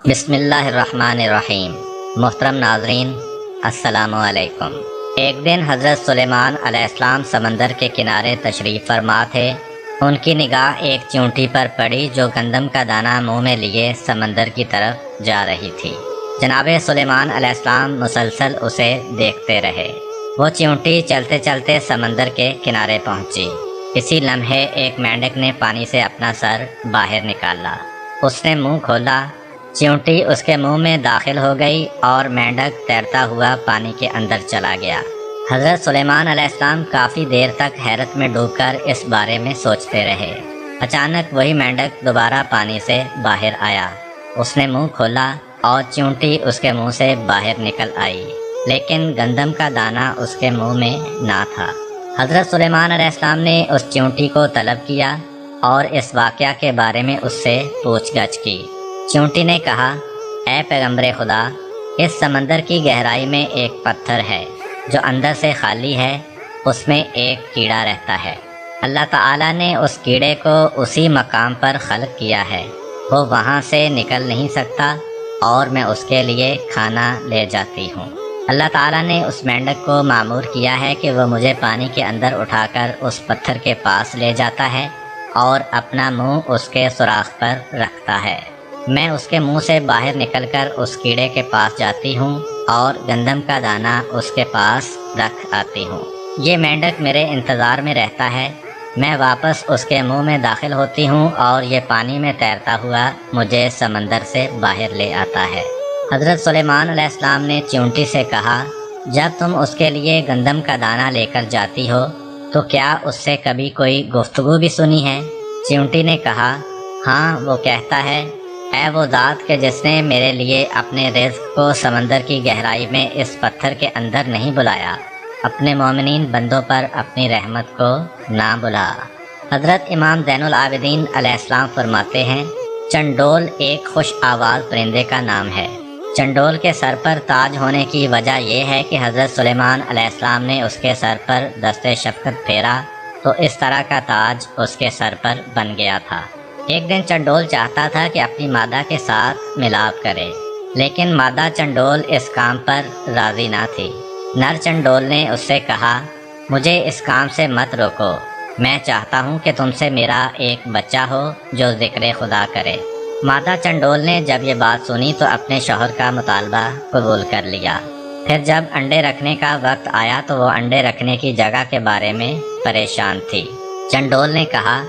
بسم اللہ الرحمن الرحیم۔ محترم ناظرین، السلام علیکم۔ ایک دن حضرت سلیمان علیہ السلام سمندر کے کنارے تشریف فرما تھے۔ ان کی نگاہ ایک چیونٹی پر پڑی جو گندم کا دانہ منہ میں لیے سمندر کی طرف جا رہی تھی۔ جناب سلیمان علیہ السلام مسلسل اسے دیکھتے رہے۔ وہ چیونٹی چلتے چلتے سمندر کے کنارے پہنچی۔ اسی لمحے ایک مینڈک نے پانی سے اپنا سر باہر نکالا۔ اس نے منہ کھولا، چیونٹی اس کے منہ میں داخل ہو گئی اور مینڈک تیرتا ہوا پانی کے اندر چلا گیا۔ حضرت سلیمان علیہ السلام کافی دیر تک حیرت میں ڈوب کر اس بارے میں سوچتے رہے۔ اچانک وہی مینڈک دوبارہ پانی سے باہر آیا۔ اس نے منہ کھولا اور چیونٹی اس کے منہ سے باہر نکل آئی، لیکن گندم کا دانہ اس کے منہ میں نہ تھا۔ حضرت سلیمان علیہ السلام نے اس چیونٹی کو طلب کیا اور اس واقعہ کے بارے میں اس سے پوچھ گچھ کی۔ چیونٹی نے کہا، اے پیغمبر خدا، اس سمندر کی گہرائی میں ایک پتھر ہے جو اندر سے خالی ہے، اس میں ایک کیڑا رہتا ہے۔ اللہ تعالیٰ نے اس کیڑے کو اسی مقام پر خلق کیا ہے، وہ وہاں سے نکل نہیں سکتا اور میں اس کے لیے کھانا لے جاتی ہوں۔ اللہ تعالیٰ نے اس مینڈک کو مأمور کیا ہے کہ وہ مجھے پانی کے اندر اٹھا کر اس پتھر کے پاس لے جاتا ہے اور اپنا منہ اس کے سوراخ پر رکھتا ہے۔ میں اس کے منہ سے باہر نکل کر اس کیڑے کے پاس جاتی ہوں اور گندم کا دانہ اس کے پاس رکھ آتی ہوں۔ یہ مینڈک میرے انتظار میں رہتا ہے۔ میں واپس اس کے منہ میں داخل ہوتی ہوں اور یہ پانی میں تیرتا ہوا مجھے سمندر سے باہر لے آتا ہے۔ حضرت سلیمان علیہ السلام نے چیونٹی سے کہا، جب تم اس کے لیے گندم کا دانہ لے کر جاتی ہو تو کیا اس سے کبھی کوئی گفتگو بھی سنی ہے؟ چیونٹی نے کہا، ہاں، وہ کہتا ہے، اے وہ ذات کہ جس نے میرے لیے اپنے رزق کو سمندر کی گہرائی میں اس پتھر کے اندر نہیں بلایا، اپنے مومنین بندوں پر اپنی رحمت کو نہ بلا۔ حضرت امام زین العابدین علیہ السلام فرماتے ہیں، چنڈول ایک خوش آواز پرندے کا نام ہے۔ چنڈول کے سر پر تاج ہونے کی وجہ یہ ہے کہ حضرت سلیمان علیہ السلام نے اس کے سر پر دست شفقت پھیرا تو اس طرح کا تاج اس کے سر پر بن گیا تھا۔ ایک دن چنڈول چاہتا تھا کہ اپنی مادہ کے ساتھ ملاپ کرے، لیکن مادہ چنڈول اس کام پر راضی نہ تھی۔ نر چنڈول نے اس سے کہا، مجھے اس کام سے مت روکو، میں چاہتا ہوں کہ تم سے میرا ایک بچہ ہو جو ذکر خدا کرے۔ مادہ چنڈول نے جب یہ بات سنی تو اپنے شوہر کا مطالبہ قبول کر لیا۔ پھر جب انڈے رکھنے کا وقت آیا تو وہ انڈے رکھنے کی جگہ کے بارے میں پریشان تھی۔ چنڈول نے کہا،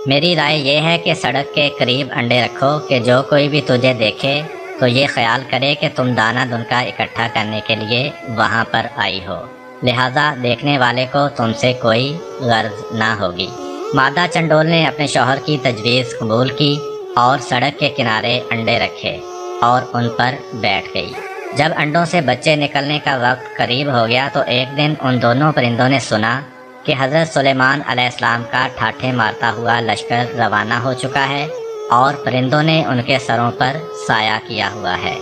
میری رائے یہ ہے کہ سڑک کے قریب انڈے رکھو کہ جو کوئی بھی تجھے دیکھے تو یہ خیال کرے کہ تم دانہ دنکا اکٹھا کرنے کے لیے وہاں پر آئی ہو، لہذا دیکھنے والے کو تم سے کوئی غرض نہ ہوگی۔ مادہ چنڈول نے اپنے شوہر کی تجویز قبول کی اور سڑک کے کنارے انڈے رکھے اور ان پر بیٹھ گئی۔ جب انڈوں سے بچے نکلنے کا وقت قریب ہو گیا تو ایک دن ان دونوں پرندوں نے سنا کہ حضرت سلیمان علیہ السلام کا ٹھاٹھے مارتا ہوا لشکر روانہ ہو چکا ہے اور پرندوں نے ان کے سروں پر سایہ کیا ہوا ہے۔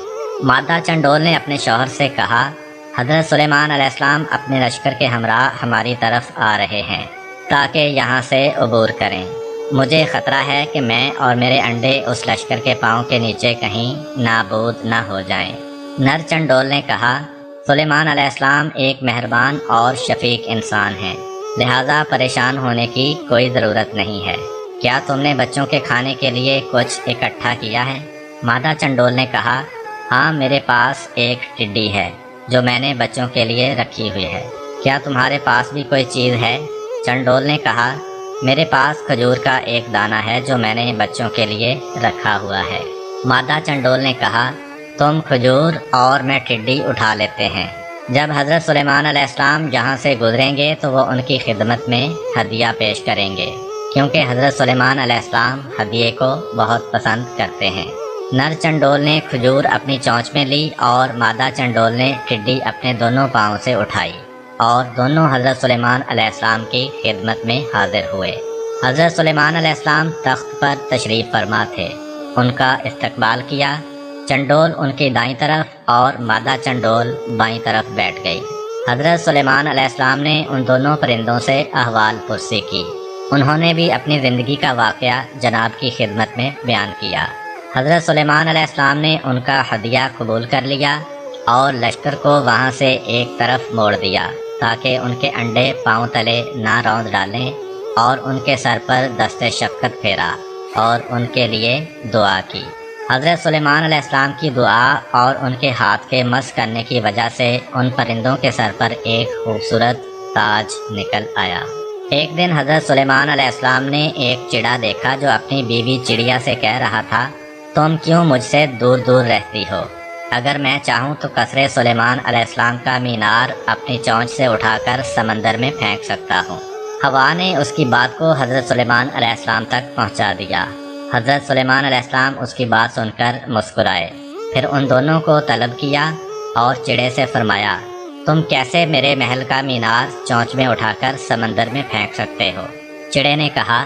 مادہ چنڈول نے اپنے شوہر سے کہا، حضرت سلیمان علیہ السلام اپنے لشکر کے ہمراہ ہماری طرف آ رہے ہیں تاکہ یہاں سے عبور کریں۔ مجھے خطرہ ہے کہ میں اور میرے انڈے اس لشکر کے پاؤں کے نیچے کہیں نابود نہ ہو جائیں۔ نر چنڈول نے کہا، سلیمان علیہ السلام ایک مہربان اور شفیق انسان ہیں، لہذا پریشان ہونے کی کوئی ضرورت نہیں ہے۔ کیا تم نے بچوں کے کھانے کے لیے کچھ اکٹھا کیا ہے؟ مادہ چنڈول نے کہا، ہاں، میرے پاس ایک ٹڈی ہے جو میں نے بچوں کے لیے رکھی ہوئی ہے۔ کیا تمہارے پاس بھی کوئی چیز ہے؟ چنڈول نے کہا، میرے پاس کھجور کا ایک دانہ ہے جو میں نے بچوں کے لیے رکھا ہوا ہے۔ مادہ چنڈول نے کہا، تم کھجور اور میں ٹڈی اٹھا لیتے ہیں۔ جب حضرت سلیمان علیہ السلام جہاں سے گزریں گے تو وہ ان کی خدمت میں ہدیہ پیش کریں گے، کیونکہ حضرت سلیمان علیہ السلام ہدیے کو بہت پسند کرتے ہیں۔ نر چنڈول نے کھجور اپنی چونچ میں لی اور مادہ چنڈول نے ٹڈی اپنے دونوں پاؤں سے اٹھائی اور دونوں حضرت سلیمان علیہ السلام کی خدمت میں حاضر ہوئے۔ حضرت سلیمان علیہ السلام تخت پر تشریف فرما تھے۔ ان کا استقبال کیا۔ چنڈول ان کی دائیں طرف اور مادہ چنڈول بائیں طرف بیٹھ گئی۔ حضرت سلیمان علیہ السلام نے ان دونوں پرندوں سے احوال پرسی کی۔ انہوں نے بھی اپنی زندگی کا واقعہ جناب کی خدمت میں بیان کیا۔ حضرت سلیمان علیہ السلام نے ان کا ہدیہ قبول کر لیا اور لشکر کو وہاں سے ایک طرف موڑ دیا تاکہ ان کے انڈے پاؤں تلے نہ روند ڈالیں، اور ان کے سر پر دست شفقت پھیرا اور ان کے لیے دعا کی۔ حضرت سلیمان علیہ السلام کی دعا اور ان کے ہاتھ کے مس کرنے کی وجہ سے ان پرندوں کے سر پر ایک خوبصورت تاج نکل آیا۔ ایک دن حضرت سلیمان علیہ السلام نے ایک چڑا دیکھا جو اپنی بیوی چڑیا سے کہہ رہا تھا، تم کیوں مجھ سے دور دور رہتی ہو؟ اگر میں چاہوں تو قصر سلیمان علیہ السلام کا مینار اپنی چونچ سے اٹھا کر سمندر میں پھینک سکتا ہوں۔ ہوا نے اس کی بات کو حضرت سلیمان علیہ السلام تک پہنچا دیا۔ حضرت سلیمان علیہ السلام اس کی بات سن کر مسکرائے، پھر ان دونوں کو طلب کیا اور چڑے سے فرمایا، تم کیسے میرے محل کا مینار چونچ میں اٹھا کر سمندر میں پھینک سکتے ہو؟ چڑے نے کہا،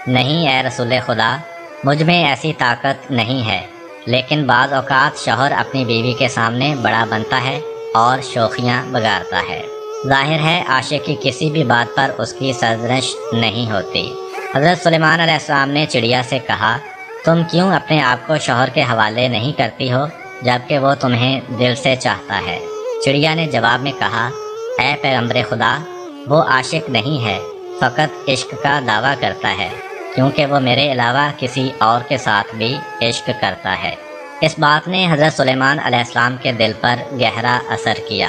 نہیں اے رسول خدا، مجھ میں ایسی طاقت نہیں ہے، لیکن بعض اوقات شوہر اپنی بیوی کے سامنے بڑا بنتا ہے اور شوخیاں بگاڑتا ہے۔ ظاہر ہے عاشق کی کسی بھی بات پر اس کی سرزنش نہیں ہوتی۔ حضرت سلیمان علیہ السلام نے چڑیا سے کہا، تم کیوں اپنے آپ کو شوہر کے حوالے نہیں کرتی ہو جبکہ وہ تمہیں دل سے چاہتا ہے؟ چڑیا نے جواب میں کہا، اے پیغمبر خدا، وہ عاشق نہیں ہے، فقط عشق کا دعویٰ کرتا ہے، کیونکہ وہ میرے علاوہ کسی اور کے ساتھ بھی عشق کرتا ہے۔ اس بات نے حضرت سلیمان علیہ السلام کے دل پر گہرا اثر کیا۔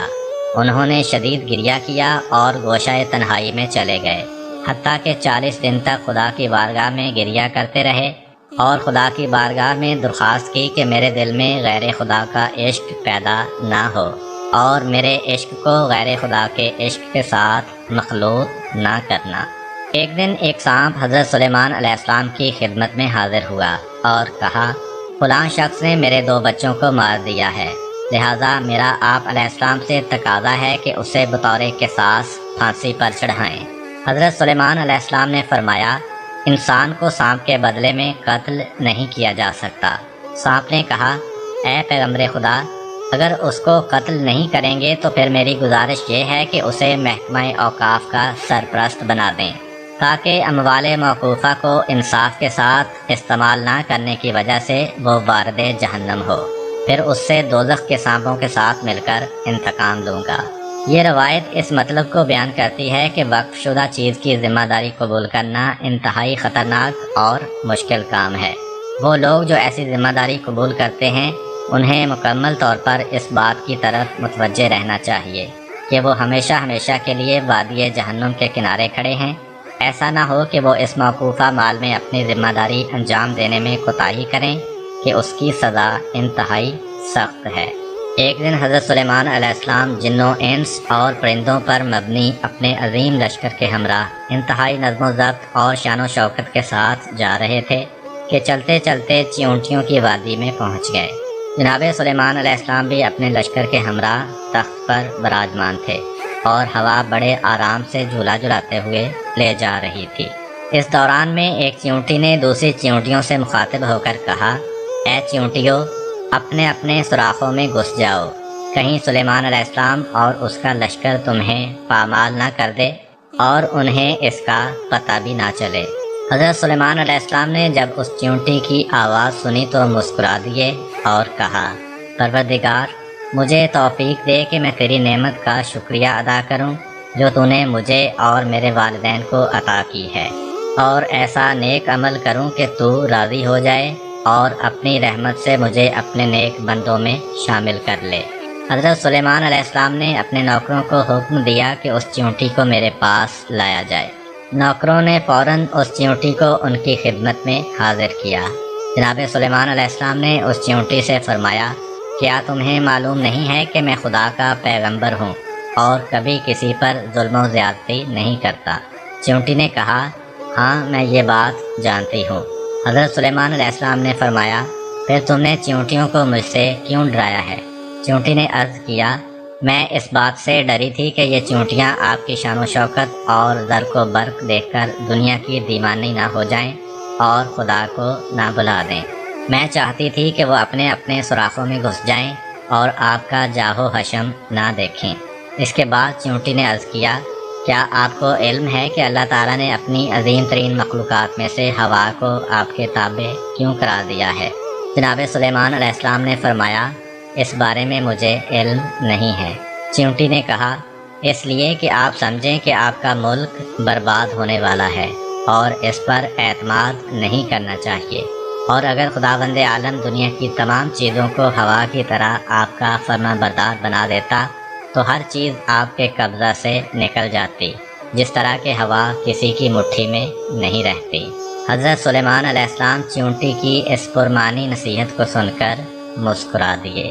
انہوں نے شدید گریہ کیا اور گوشہ تنہائی میں چلے گئے، حتیٰ کہ 40 دن تک خدا کی بارگاہ میں گریہ کرتے رہے اور خدا کی بارگاہ میں درخواست کی کہ میرے دل میں غیر خدا کا عشق پیدا نہ ہو اور میرے عشق کو غیر خدا کے عشق کے ساتھ مخلوط نہ کرنا۔ ایک دن ایک سانپ حضرت سلیمان علیہ السلام کی خدمت میں حاضر ہوا اور کہا، فلاں شخص نے میرے 2 بچوں کو مار دیا ہے، لہٰذا میرا آپ علیہ السلام سے تقاضا ہے کہ اسے بطور قصاص پھانسی پر چڑھائیں۔ حضرت سلیمان علیہ السلام نے فرمایا، انسان کو سانپ کے بدلے میں قتل نہیں کیا جا سکتا۔ سانپ نے کہا، اے پیغمبر خدا، اگر اس کو قتل نہیں کریں گے تو پھر میری گزارش یہ ہے کہ اسے محکمہ اوقاف کا سرپرست بنا دیں، تاکہ اموال موقوفہ کو انصاف کے ساتھ استعمال نہ کرنے کی وجہ سے وہ وارد جہنم ہو، پھر اس سے دوزخ کے سانپوں کے ساتھ مل کر انتقام لوں گا۔ یہ روایت اس مطلب کو بیان کرتی ہے کہ وقف شدہ چیز کی ذمہ داری قبول کرنا انتہائی خطرناک اور مشکل کام ہے۔ وہ لوگ جو ایسی ذمہ داری قبول کرتے ہیں انہیں مکمل طور پر اس بات کی طرف متوجہ رہنا چاہیے کہ وہ ہمیشہ ہمیشہ کے لیے وادی جہنم کے کنارے کھڑے ہیں۔ ایسا نہ ہو کہ وہ اس موقوفہ مال میں اپنی ذمہ داری انجام دینے میں کوتاہی کریں کہ اس کی سزا انتہائی سخت ہے۔ ایک دن حضرت سلیمان علیہ السلام جنوں، انس اور پرندوں پر مبنی اپنے عظیم لشکر کے ہمراہ انتہائی نظم و ضبط اور شان و شوکت کے ساتھ جا رہے تھے کہ چلتے چلتے چیونٹیوں کی وادی میں پہنچ گئے۔ جناب سلیمان علیہ السلام بھی اپنے لشکر کے ہمراہ تخت پر براجمان تھے اور ہوا بڑے آرام سے جھولا جھلاتے ہوئے لے جا رہی تھی۔ اس دوران میں ایک چیونٹی نے دوسری چیونٹیوں سے مخاطب ہو کر کہا، اے چیونٹیوں، اپنے اپنے سوراخوں میں گھس جاؤ، کہیں سلیمان علیہ السلام اور اس کا لشکر تمہیں پامال نہ کر دے اور انہیں اس کا پتہ بھی نہ چلے۔ حضرت سلیمان علیہ السلام نے جب اس چیونٹی کی آواز سنی تو مسکرا دیے اور کہا، پروردگار، مجھے توفیق دے کہ میں تیری نعمت کا شکریہ ادا کروں جو تو نے مجھے اور میرے والدین کو عطا کی ہے، اور ایسا نیک عمل کروں کہ تو راضی ہو جائے اور اپنی رحمت سے مجھے اپنے نیک بندوں میں شامل کر لے۔ حضرت سلیمان علیہ السلام نے اپنے نوکروں کو حکم دیا کہ اس چیونٹی کو میرے پاس لایا جائے۔ نوکروں نے فوراً اس چیونٹی کو ان کی خدمت میں حاضر کیا۔ جناب سلیمان علیہ السلام نے اس چیونٹی سے فرمایا، کیا تمہیں معلوم نہیں ہے کہ میں خدا کا پیغمبر ہوں اور کبھی کسی پر ظلم و زیادتی نہیں کرتا؟ چیونٹی نے کہا، ہاں میں یہ بات جانتی ہوں۔ حضرت سلیمان علیہ السلام نے فرمایا، پھر تم نے چیونٹیوں کو مجھ سے کیوں ڈرایا ہے؟ چیونٹی نے عرض کیا، میں اس بات سے ڈری تھی کہ یہ چیونٹیاں آپ کی شان و شوکت اور زرق و برق دیکھ کر دنیا کی دیوانی نہ ہو جائیں اور خدا کو نہ بلا دیں۔ میں چاہتی تھی کہ وہ اپنے اپنے سوراخوں میں گھس جائیں اور آپ کا جاہ و حشم نہ دیکھیں۔ اس کے بعد چیونٹی نے عرض کیا، کیا آپ کو علم ہے کہ اللہ تعالیٰ نے اپنی عظیم ترین مخلوقات میں سے ہوا کو آپ کے تابع کیوں قرار دیا ہے؟ جناب سلیمان علیہ السلام نے فرمایا اس بارے میں مجھے علم نہیں ہے۔ چیونٹی نے کہا اس لیے کہ آپ سمجھیں کہ آپ کا ملک برباد ہونے والا ہے اور اس پر اعتماد نہیں کرنا چاہیے، اور اگر خداوند عالم دنیا کی تمام چیزوں کو ہوا کی طرح آپ کا فرما بردار بنا دیتا تو ہر چیز آپ کے قبضہ سے نکل جاتی، جس طرح کہ ہوا کسی کی مٹھی میں نہیں رہتی۔ حضرت سلیمان علیہ السلام چیونٹی کی اس پرمانی نصیحت کو سن کر مسکرا دیے۔